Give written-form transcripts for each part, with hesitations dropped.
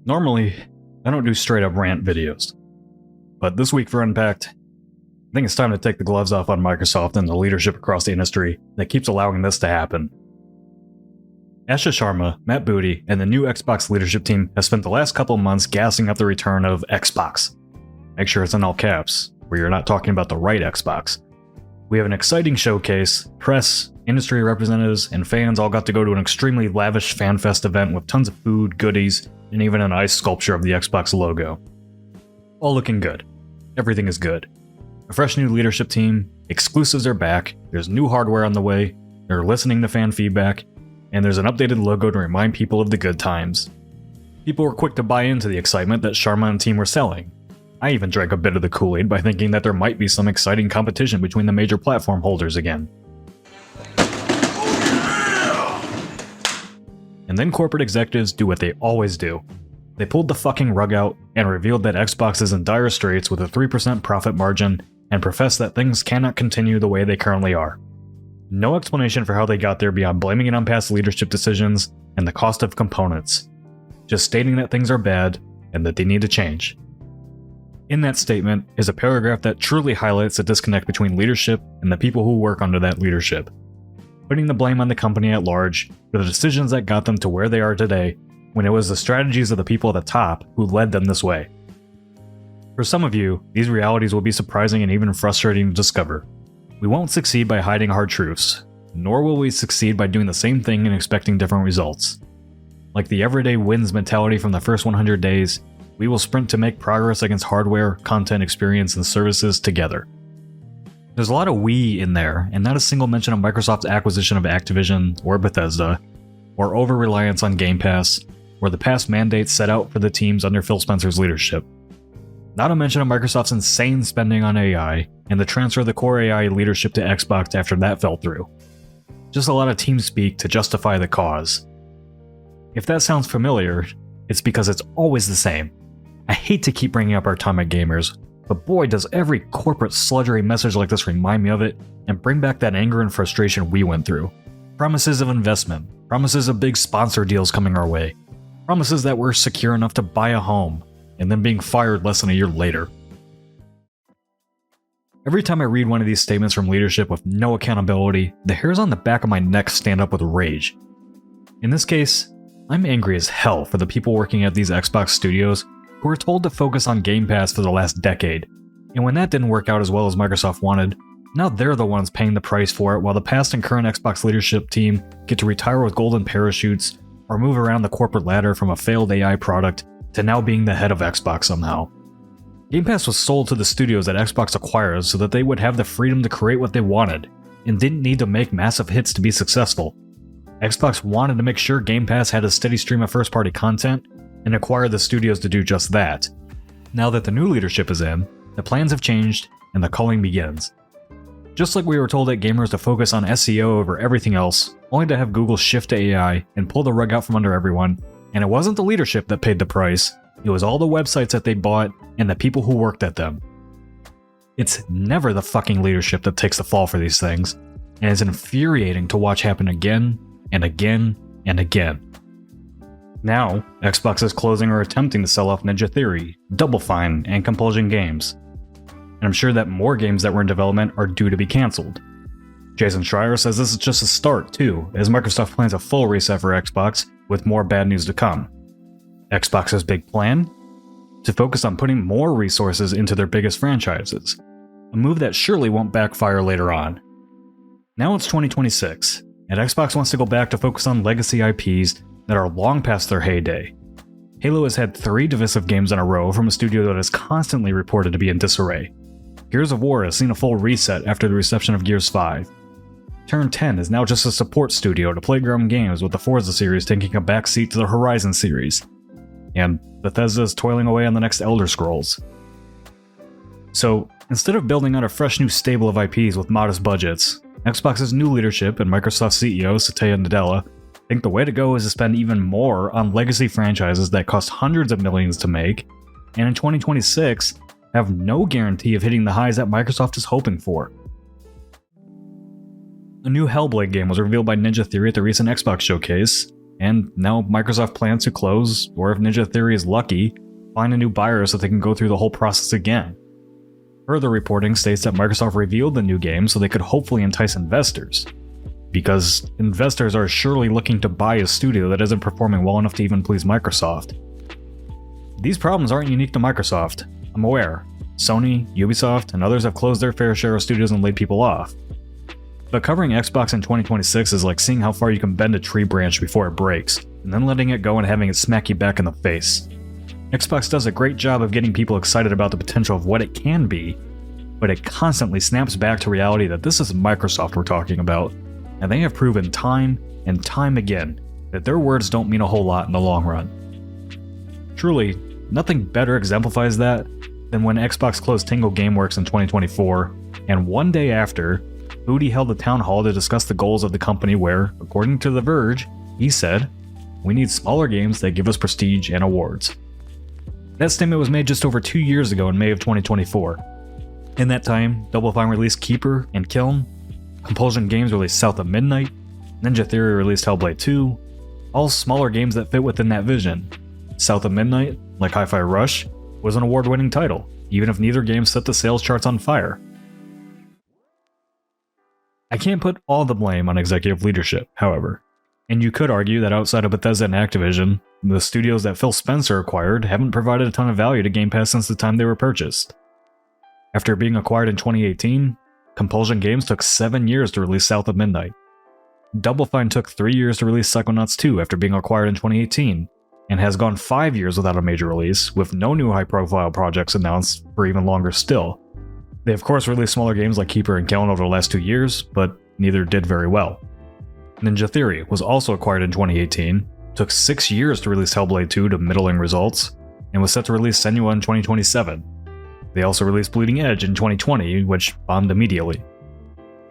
Normally, I don't do straight up rant videos, but this week for Unpacked, I think it's time to take the gloves off on Microsoft and the leadership across the industry that keeps allowing this to happen. Asha Sharma, Matt Booty, and the new Xbox leadership team have spent the last couple of months gassing up the return of Xbox. Make sure it's in all caps, where you're not talking about the right Xbox. We have an exciting showcase, press, industry representatives, and fans all got to go to an extremely lavish FanFest event with tons of food, goodies, and even an ice sculpture of the Xbox logo. All looking good. Everything is good. A fresh new leadership team, exclusives are back, there's new hardware on the way, they're listening to fan feedback, and there's an updated logo to remind people of the good times. People were quick to buy into the excitement that Sharma and team were selling. I even drank a bit of the Kool-Aid by thinking that there might be some exciting competition between the major platform holders again. And then corporate executives do what they always do. They pulled the fucking rug out and revealed that Xbox is in dire straits with a 3% profit margin and professed that things cannot continue the way they currently are. No explanation for how they got there beyond blaming it on past leadership decisions and the cost of components. Just stating that things are bad and that they need to change. In that statement is a paragraph that truly highlights the disconnect between leadership and the people who work under that leadership, putting the blame on the company at large for the decisions that got them to where they are today, when it was the strategies of the people at the top who led them this way. For some of you, these realities will be surprising and even frustrating to discover. We won't succeed by hiding hard truths, nor will we succeed by doing the same thing and expecting different results. Like the everyday wins mentality from the first 100 days, we will sprint to make progress against hardware, content, experience, and services together. There's a lot of we in there, and not a single mention of Microsoft's acquisition of Activision or Bethesda, or over-reliance on Game Pass, or the past mandates set out for the teams under Phil Spencer's leadership. Not a mention of Microsoft's insane spending on AI, and the transfer of the core AI leadership to Xbox after that fell through. Just a lot of team speak to justify the cause. If that sounds familiar, it's because it's always the same. I hate to keep bringing up our time at gamers, but boy does every corporate sludgery message like this remind me of it and bring back that anger and frustration we went through. Promises of investment, promises of big sponsor deals coming our way, promises that we're secure enough to buy a home, and then being fired less than a year later. Every time I read one of these statements from leadership with no accountability, the hairs on the back of my neck stand up with rage. In this case, I'm angry as hell for the people working at these Xbox studios who were told to focus on Game Pass for the last decade, and when that didn't work out as well as Microsoft wanted, now they're the ones paying the price for it while the past and current Xbox leadership team get to retire with golden parachutes or move around the corporate ladder from a failed AI product to now being the head of Xbox somehow. Game Pass was sold to the studios that Xbox acquired so that they would have the freedom to create what they wanted, and didn't need to make massive hits to be successful. Xbox wanted to make sure Game Pass had a steady stream of first-party content, and acquired the studios to do just that. Now that the new leadership is in, the plans have changed, and the culling begins. Just like we were told at gamers to focus on SEO over everything else, only to have Google shift to AI and pull the rug out from under everyone, and it wasn't the leadership that paid the price, it was all the websites that they bought and the people who worked at them. It's never the fucking leadership that takes the fall for these things, and it's infuriating to watch happen again and again and again. Now, Xbox is closing or attempting to sell off Ninja Theory, Double Fine, and Compulsion Games. And I'm sure that more games that were in development are due to be cancelled. Jason Schreier says this is just a start too, as Microsoft plans a full reset for Xbox, with more bad news to come. Xbox's big plan? To focus on putting more resources into their biggest franchises, a move that surely won't backfire later on. Now it's 2026, and Xbox wants to go back to focus on legacy IPs that are long past their heyday. Halo has had 3 divisive games in a row from a studio that is constantly reported to be in disarray. Gears of War has seen a full reset after the reception of Gears 5. Turn 10 is now just a support studio to Playground Games, with the Forza series taking a backseat to the Horizon series. And Bethesda is toiling away on the next Elder Scrolls. So, instead of building out a fresh new stable of IPs with modest budgets, Xbox's new leadership and Microsoft CEO Satya Nadella think the way to go is to spend even more on legacy franchises that cost hundreds of millions to make, and in 2026 have no guarantee of hitting the highs that Microsoft is hoping for. A new Hellblade game was revealed by Ninja Theory at the recent Xbox showcase, and now Microsoft plans to close, or if Ninja Theory is lucky, find a new buyer so they can go through the whole process again. Further reporting states that Microsoft revealed the new game so they could hopefully entice investors, because investors are surely looking to buy a studio that isn't performing well enough to even please Microsoft. These problems aren't unique to Microsoft, I'm aware. Sony, Ubisoft, and others have closed their fair share of studios and laid people off. But covering Xbox in 2026 is like seeing how far you can bend a tree branch before it breaks, and then letting it go and having it smack you back in the face. Xbox does a great job of getting people excited about the potential of what it can be, but it constantly snaps back to reality that this is Microsoft we're talking about, and they have proven time and time again that their words don't mean a whole lot in the long run. Truly, nothing better exemplifies that than when Xbox closed Tingle Gameworks in 2024, and one day after, Booty held a town hall to discuss the goals of the company where, according to The Verge, he said, "We need smaller games that give us prestige and awards." That statement was made just over 2 years ago in May of 2024. In that time, Double Fine released Keeper and Kiln, Compulsion Games released South of Midnight, Ninja Theory released Hellblade 2, all smaller games that fit within that vision. South of Midnight, like Hi-Fi Rush, was an award-winning title, even if neither game set the sales charts on fire. I can't put all the blame on executive leadership, however, and you could argue that outside of Bethesda and Activision, the studios that Phil Spencer acquired haven't provided a ton of value to Game Pass since the time they were purchased. After being acquired in 2018, Compulsion Games took 7 years to release South of Midnight. Double Fine took 3 years to release Psychonauts 2 after being acquired in 2018, and has gone 5 years without a major release, with no new high-profile projects announced for even longer still. They of course released smaller games like Keeper and Kiln over the last 2 years, but neither did very well. Ninja Theory was also acquired in 2018, took 6 years to release Hellblade 2 to middling results, and was set to release Senua in 2027. They also released Bleeding Edge in 2020, which bombed immediately.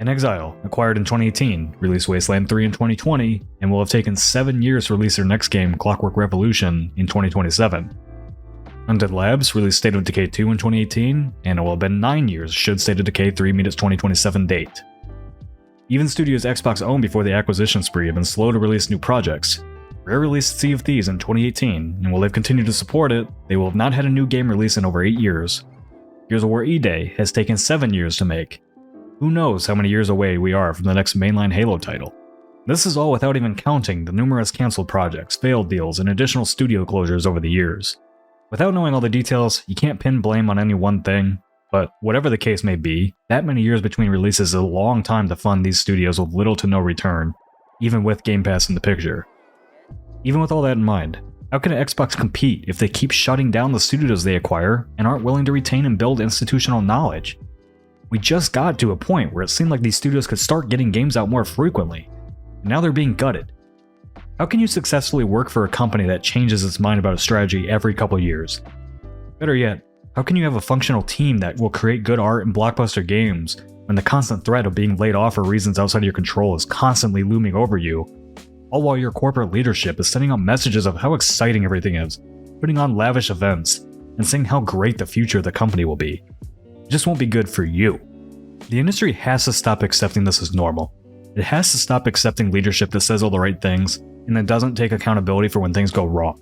inXile, acquired in 2018, released Wasteland 3 in 2020, and will have taken 7 years to release their next game, Clockwork Revolution, in 2027. Undead Labs released State of Decay 2 in 2018, and it will have been 9 years should State of Decay 3 meet its 2027 date. Even studios Xbox owned before the acquisition spree have been slow to release new projects. Rare released Sea of Thieves in 2018, and while they've continued to support it, they will have not had a new game release in over 8 years. Gears of War E-Day has taken 7 years to make. Who knows how many years away we are from the next mainline Halo title. This is all without even counting the numerous cancelled projects, failed deals, and additional studio closures over the years. Without knowing all the details, you can't pin blame on any one thing, but whatever the case may be, that many years between releases is a long time to fund these studios with little to no return, even with Game Pass in the picture. Even with all that in mind, how can Xbox compete if they keep shutting down the studios they acquire and aren't willing to retain and build institutional knowledge? We just got to a point where it seemed like these studios could start getting games out more frequently, and now they're being gutted. How can you successfully work for a company that changes its mind about a strategy every couple years? Better yet, how can you have a functional team that will create good art and blockbuster games when the constant threat of being laid off for reasons outside of your control is constantly looming over you, all while your corporate leadership is sending out messages of how exciting everything is, putting on lavish events, and saying how great the future of the company will be? It just won't be good for you. The industry has to stop accepting this as normal. It has to stop accepting leadership that says all the right things and that doesn't take accountability for when things go wrong.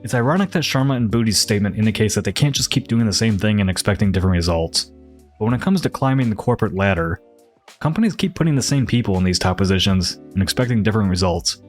It's ironic that Sharma and Booty's statement indicates that they can't just keep doing the same thing and expecting different results. But when it comes to climbing the corporate ladder, companies keep putting the same people in these top positions and expecting different results.